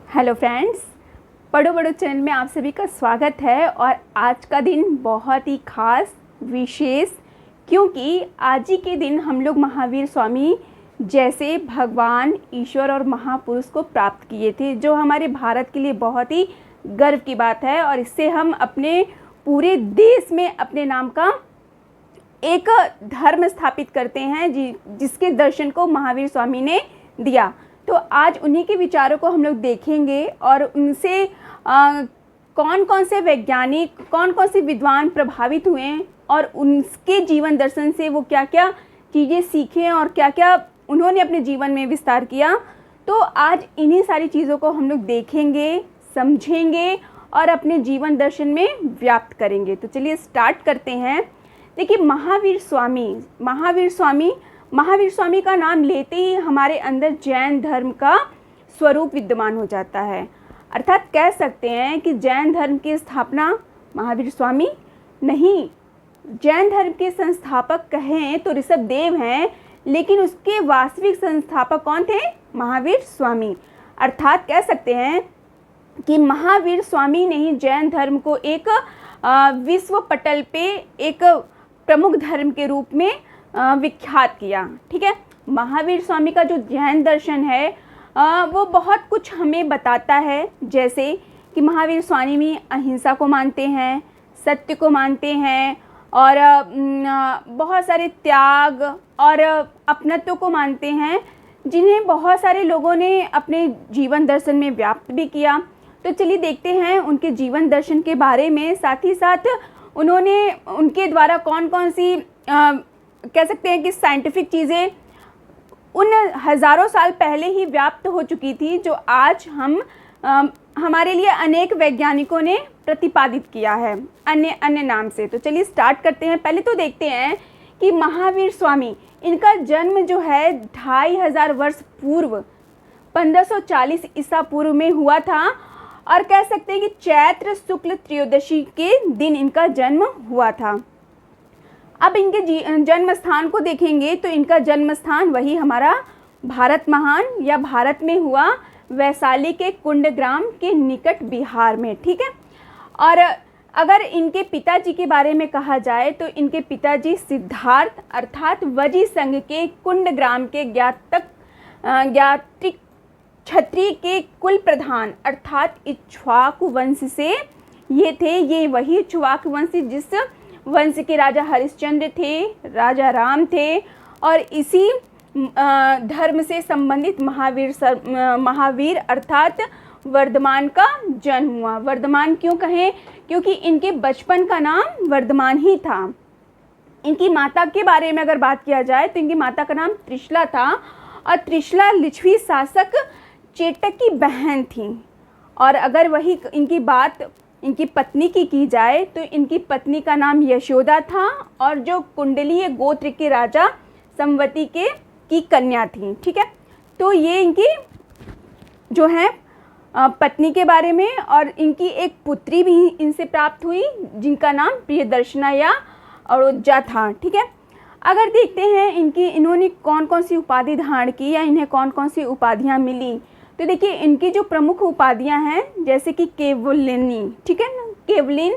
Hello friends, पढ़ो बड़ो channel में आप सभी का स्वागत है। और आज का दिन बहुत ही खास विशेष, क्योंकि आज ही के दिन हम लोग महावीर स्वामी जैसे भगवान, ईश्वर और महापुरुष को प्राप्त किए थे, जो हमारे भारत के लिए बहुत ही गर्व की बात है। और इससे हम अपने पूरे देश में अपने नाम का एक धर्म स्थापित करते हैं जिसके दर्शन को महावीर स्वामी ने दिया। तो आज उन्हीं के विचारों को हम लोग देखेंगे और उनसे कौन कौन से वैज्ञानिक, कौन कौन से विद्वान प्रभावित हुए और उनके जीवन दर्शन से वो क्या क्या चीज़ें सीखे और क्या क्या उन्होंने अपने जीवन में विस्तार किया। तो आज इन्हीं सारी चीज़ों को हम लोग देखेंगे, समझेंगे और अपने जीवन दर्शन में व्याप्त करेंगे। तो चलिए स्टार्ट करते हैं। देखिए, महावीर स्वामी का नाम लेते ही हमारे अंदर जैन धर्म का स्वरूप विद्यमान हो जाता है। अर्थात कह सकते हैं कि जैन धर्म की स्थापना महावीर स्वामी नहीं, जैन धर्म के संस्थापक कहें तो ऋषभदेव हैं, लेकिन उसके वास्तविक संस्थापक कौन थे? महावीर स्वामी। अर्थात कह सकते हैं कि महावीर स्वामी ने ही जैन धर्म को एक विश्व पटल पे एक प्रमुख धर्म के रूप में विख्यात किया। ठीक है, महावीर स्वामी का जो जैन दर्शन है वो बहुत कुछ हमें बताता है। जैसे कि महावीर स्वामी अहिंसा को मानते हैं, सत्य को मानते हैं और बहुत सारे त्याग और अपनत्व को मानते हैं, जिन्हें बहुत सारे लोगों ने अपने जीवन दर्शन में व्याप्त भी किया। तो चलिए देखते हैं उनके जीवन दर्शन के बारे में, साथ ही साथ उन्होंने उनके द्वारा कौन कौन सी कह सकते हैं कि साइंटिफिक चीज़ें उन हज़ारों साल पहले ही व्याप्त हो चुकी थी, जो आज हमारे लिए अनेक वैज्ञानिकों ने प्रतिपादित किया है अन्य नाम से। तो चलिए स्टार्ट करते हैं। पहले तो देखते हैं कि महावीर स्वामी, इनका जन्म जो है 2500 वर्ष पूर्व 1540 ईसा पूर्व में हुआ था और कह सकते हैं कि चैत्र शुक्ल त्रयोदशी के दिन इनका जन्म हुआ था। अब इनके जन्म स्थान को देखेंगे तो इनका जन्म स्थान वही हमारा भारत महान या भारत में हुआ, वैशाली के कुंडग्राम के निकट बिहार में। ठीक है, और अगर इनके पिताजी के बारे में कहा जाए तो इनके पिताजी सिद्धार्थ अर्थात वजी संघ के कुंडग्राम के ज्ञात्रिक क्षत्रिय के कुल प्रधान अर्थात इक्ष्वाकु वंश से ये थे। ये वही इक्ष्वाकु वंश जिस वंश के राजा हरिश्चंद्र थे, राजा राम थे, और इसी धर्म से संबंधित महावीर अर्थात वर्धमान का जन्म हुआ। वर्धमान क्यों कहें? क्योंकि इनके बचपन का नाम वर्धमान ही था। इनकी माता के बारे में अगर बात किया जाए तो इनकी माता का नाम त्रिशला था और त्रिशला लिच्छवी शासक चेटक की बहन थी। और अगर वही इनकी बात इनकी पत्नी की जाए तो इनकी पत्नी का नाम यशोदा था और जो कुंडलीय गोत्र के राजा संवती की कन्या थी। ठीक है, तो ये इनकी जो है पत्नी के बारे में। और इनकी एक पुत्री भी इनसे प्राप्त हुई जिनका नाम प्रियदर्शना या अरोजा था। ठीक है, अगर देखते हैं इन्होंने कौन कौन सी उपाधि धारण की या इन्हें कौन कौन सी उपाधियाँ मिली, तो देखिए इनकी जो प्रमुख उपाधियां हैं जैसे कि केवलिनी। ठीक है ना, केवलिन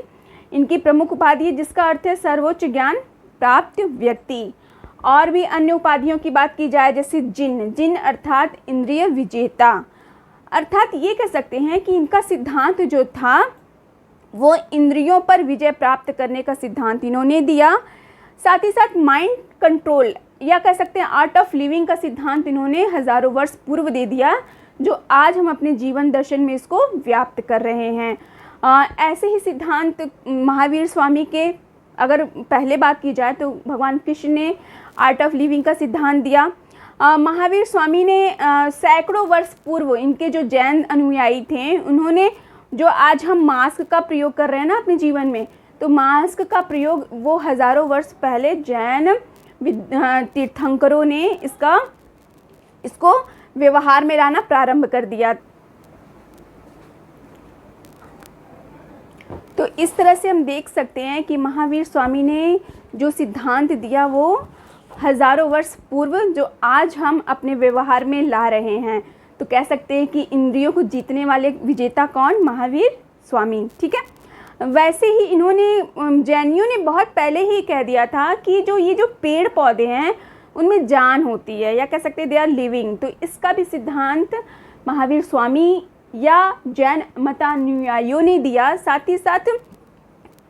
इनकी प्रमुख उपाधि है, जिसका अर्थ है सर्वोच्च ज्ञान प्राप्त व्यक्ति। और भी अन्य उपाधियों की बात की जाए जैसे जिन अर्थात इंद्रिय विजेता। अर्थात ये कह सकते हैं कि इनका सिद्धांत जो था वो इंद्रियों पर विजय प्राप्त करने का सिद्धांत इन्होंने दिया। साथ ही साथ माइंड कंट्रोल या कह सकते हैं आर्ट ऑफ लिविंग का सिद्धांत इन्होंने हज़ारों वर्ष पूर्व दे दिया, जो आज हम अपने जीवन दर्शन में इसको व्याप्त कर रहे हैं। ऐसे ही सिद्धांत महावीर स्वामी के अगर पहले बात की जाए तो भगवान कृष्ण ने आर्ट ऑफ लिविंग का सिद्धांत दिया। महावीर स्वामी ने सैकड़ों वर्ष पूर्व इनके जो जैन अनुयायी थे, उन्होंने जो आज हम मास्क का प्रयोग कर रहे हैं ना अपने जीवन में, तो मास्क का प्रयोग वो हज़ारों वर्ष पहले जैन तीर्थंकरों ने इसको व्यवहार में लाना प्रारंभ कर दिया। तो इस तरह से हम देख सकते हैं कि महावीर स्वामी ने जो सिद्धांत दिया वो हज़ारों वर्ष पूर्व जो आज हम अपने व्यवहार में ला रहे हैं। तो कह सकते हैं कि इंद्रियों को जीतने वाले विजेता कौन? महावीर स्वामी। ठीक है, वैसे ही इन्होंने जैनियों ने बहुत पहले ही कह दिया था कि ये जो पेड़ पौधे हैं उनमें जान होती है, या कह सकते हैं दे आर लिविंग। तो इसका भी सिद्धांत महावीर स्वामी या जैन मतानुयायियों ने दिया। साथ ही साथ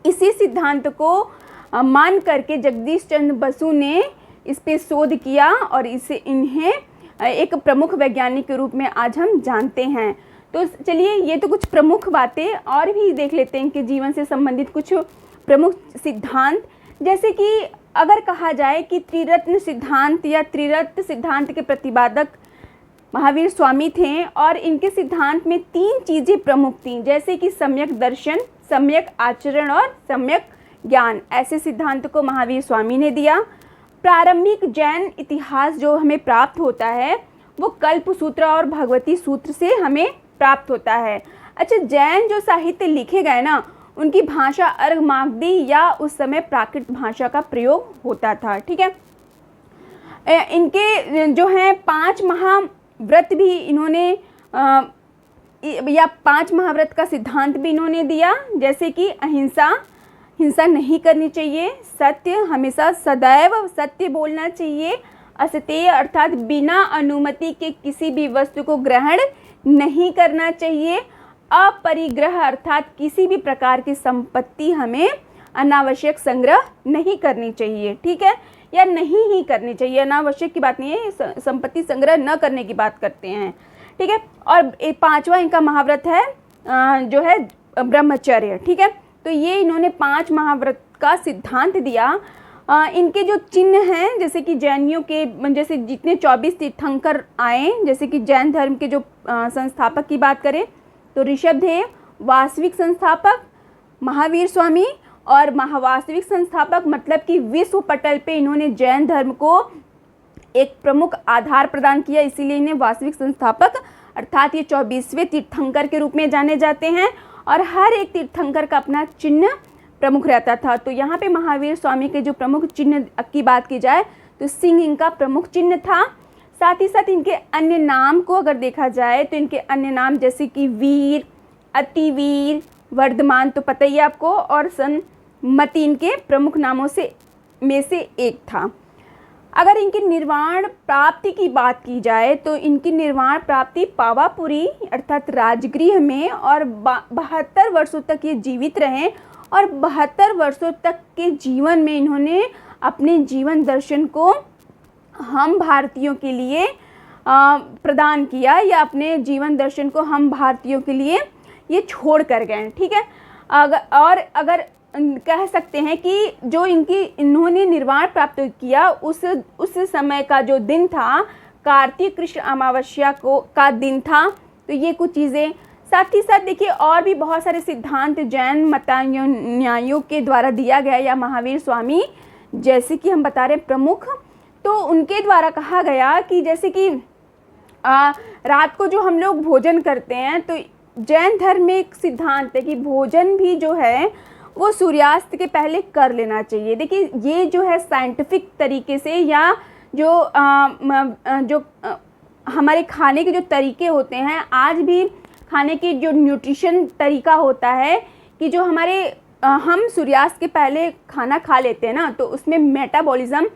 इसी सिद्धांत को मान करके जगदीश चंद्र बसु ने इस पे शोध किया और इसे इन्हें एक प्रमुख वैज्ञानिक के रूप में आज हम जानते हैं। तो चलिए, ये तो कुछ प्रमुख बातें और भी देख लेते हैं कि जीवन से संबंधित कुछ प्रमुख सिद्धांत। जैसे कि अगर कहा जाए कि त्रिरत्न सिद्धांत या त्रिरत्न सिद्धांत के प्रतिपादक महावीर स्वामी थे और इनके सिद्धांत में 3 चीज़ें प्रमुख थीं, जैसे कि सम्यक दर्शन, सम्यक आचरण और सम्यक ज्ञान। ऐसे सिद्धांत को महावीर स्वामी ने दिया। प्रारंभिक जैन इतिहास जो हमें प्राप्त होता है वो कल्प सूत्र और भगवती सूत्र से हमें प्राप्त होता है। अच्छा, जैन जो साहित्य लिखे गए ना, उनकी भाषा अर्घमागधी या उस समय प्राकृत भाषा का प्रयोग होता था। ठीक है, इनके जो हैं 5 महाव्रत भी इन्होंने या 5 महाव्रत का सिद्धांत भी इन्होंने दिया, जैसे कि अहिंसा, हिंसा नहीं करनी चाहिए, सत्य, हमेशा सदैव सत्य बोलना चाहिए, असत्य अर्थात बिना अनुमति के किसी भी वस्तु को ग्रहण नहीं करना चाहिए, अपरिग्रह अर्थात किसी भी प्रकार की संपत्ति हमें अनावश्यक संग्रह नहीं करनी चाहिए। ठीक है, या नहीं ही करनी चाहिए, अनावश्यक की बात नहीं है, संपत्ति संग्रह न करने की बात करते हैं। ठीक है, और 5वां इनका महाव्रत है जो है ब्रह्मचर्य। ठीक है, तो ये इन्होंने 5 महाव्रत का सिद्धांत दिया। इनके जो चिन्ह हैं, जैसे कि जैनियों के जैसे जितने 24 तीर्थंकर आए, जैसे कि जैन धर्म के जो संस्थापक की बात करें तो ऋषभदेव वास्तविक संस्थापक, महावीर स्वामी और महावास्तविक संस्थापक, मतलब कि विश्व पटल पे इन्होंने जैन धर्म को एक प्रमुख आधार प्रदान किया, इसीलिए इन्हें वास्तविक संस्थापक अर्थात ये 24वें तीर्थंकर के रूप में जाने जाते हैं। और हर एक तीर्थंकर का अपना चिन्ह प्रमुख रहता था। तो यहाँ पे महावीर स्वामी के जो प्रमुख चिन्ह की बात की जाए तो सिंह इनका प्रमुख चिन्ह था। साथ ही साथ इनके अन्य नाम को अगर देखा जाए तो इनके अन्य नाम जैसे कि वीर, अतिवीर, वर्धमान तो पता ही है आपको, और सन्मति इनके प्रमुख नामों में से एक था। अगर इनकी निर्वाण प्राप्ति की बात की जाए तो इनकी निर्वाण प्राप्ति पावापुरी अर्थात राजगृह में, और 72 वर्षों तक ये जीवित रहे और 72 वर्षों तक के जीवन में इन्होंने अपने जीवन दर्शन को हम भारतीयों के लिए प्रदान किया, या अपने जीवन दर्शन को हम भारतीयों के लिए ये छोड़ कर गए। ठीक है, अगर कह सकते हैं कि जो इन्होंने निर्वाण प्राप्त किया उस समय का जो दिन था कार्तिक कृष्ण अमावस्या का दिन था। तो ये कुछ चीज़ें, साथ ही साथ देखिए और भी बहुत सारे सिद्धांत जैन मतानुयायियों के द्वारा दिया गया या महावीर स्वामी जैसे कि हम बता रहे प्रमुख, तो उनके द्वारा कहा गया कि जैसे कि रात को जो हम लोग भोजन करते हैं, तो जैन धर्म में एक सिद्धांत है कि भोजन भी जो है वो सूर्यास्त के पहले कर लेना चाहिए। देखिए ये जो है साइंटिफिक तरीके से, या जो हमारे खाने के जो तरीके होते हैं, आज भी खाने की जो न्यूट्रिशन तरीका होता है कि जो हम सूर्यास्त के पहले खाना खा लेते हैं ना, तो उसमें मेटाबॉलिज्म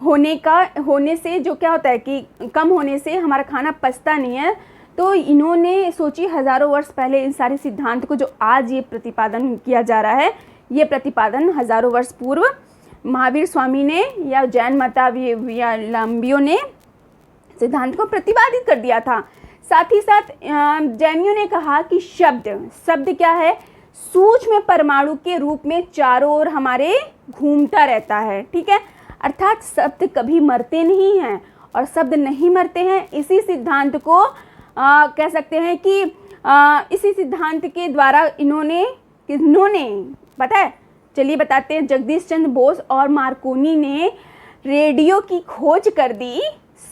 होने से जो क्या होता है कि कम होने से हमारा खाना पचता नहीं है। तो इन्होंने सोची हज़ारों वर्ष पहले इन सारे सिद्धांत को जो आज ये प्रतिपादन किया जा रहा है, ये प्रतिपादन हज़ारों वर्ष पूर्व महावीर स्वामी ने या जैन मतावलंबियों ने सिद्धांत को प्रतिपादित कर दिया था। साथ ही साथ जैनियों ने कहा कि शब्द क्या है, सूक्ष्म परमाणु के रूप में चारों ओर हमारे घूमता रहता है। ठीक है, अर्थात शब्द कभी मरते नहीं हैं और शब्द नहीं मरते हैं। इसी सिद्धांत को कह सकते हैं कि इसी सिद्धांत के द्वारा इन्होंने पता है, चलिए बताते हैं, जगदीश चंद्र बोस और मार्कोनी ने रेडियो की खोज कर दी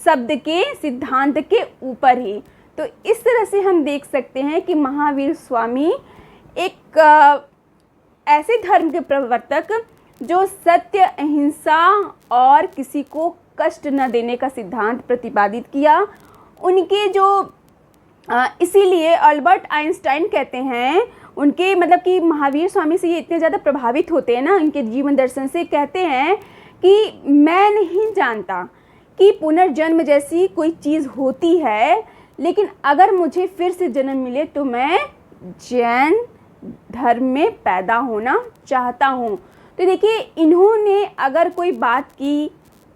शब्द के सिद्धांत के ऊपर ही। तो इस तरह से हम देख सकते हैं कि महावीर स्वामी एक ऐसे धर्म के प्रवर्तक जो सत्य, अहिंसा और किसी को कष्ट न देने का सिद्धांत प्रतिपादित किया। उनके जो इसीलिए अल्बर्ट आइंस्टाइन कहते हैं, उनके मतलब कि महावीर स्वामी से ये इतने ज़्यादा प्रभावित होते हैं ना उनके जीवन दर्शन से, कहते हैं कि मैं नहीं जानता कि पुनर्जन्म जैसी कोई चीज़ होती है, लेकिन अगर मुझे फिर से जन्म मिले तो मैं जैन धर्म में पैदा होना चाहता हूँ। तो देखिए, इन्होंने अगर कोई बात की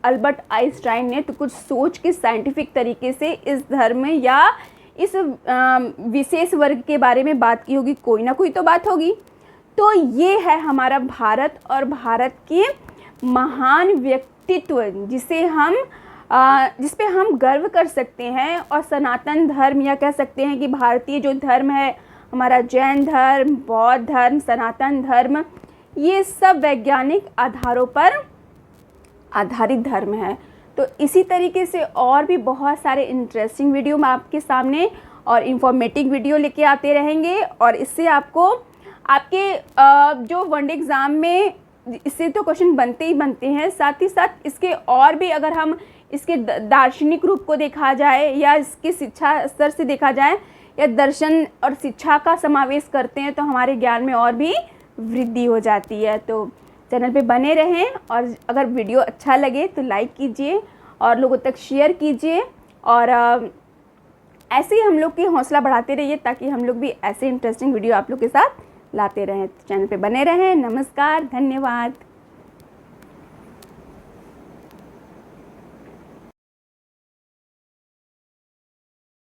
अल्बर्ट आइंस्टाइन ने, तो कुछ सोच के साइंटिफिक तरीके से इस धर्म या इस विशेष वर्ग के बारे में बात की होगी, कोई ना कोई तो बात होगी। तो ये है हमारा भारत और भारत के महान व्यक्तित्व जिस पे हम गर्व कर सकते हैं। और सनातन धर्म, या कह सकते हैं कि भारतीय जो धर्म है हमारा, जैन धर्म, बौद्ध धर्म, सनातन धर्म, ये सब वैज्ञानिक आधारों पर आधारित धर्म है। तो इसी तरीके से और भी बहुत सारे इंटरेस्टिंग वीडियो मैं आपके सामने और इंफॉर्मेटिव वीडियो लेके आते रहेंगे। और इससे आपको आपके जो वनडे एग्ज़ाम में इससे तो क्वेश्चन बनते ही बनते हैं, साथ ही साथ इसके और भी, अगर हम इसके दार्शनिक रूप को देखा जाए या इसकी शिक्षा स्तर से देखा जाए या दर्शन और शिक्षा का समावेश करते हैं, तो हमारे ज्ञान में और भी वृद्धि हो जाती है। तो चैनल पे बने रहें, और अगर वीडियो अच्छा लगे तो लाइक कीजिए और लोगों तक शेयर कीजिए, और ऐसे ही हम लोग की हौसला बढ़ाते रहिए, ताकि हम लोग भी ऐसे इंटरेस्टिंग वीडियो आप लोग के साथ लाते रहें। तो चैनल पे बने रहें। नमस्कार, धन्यवाद।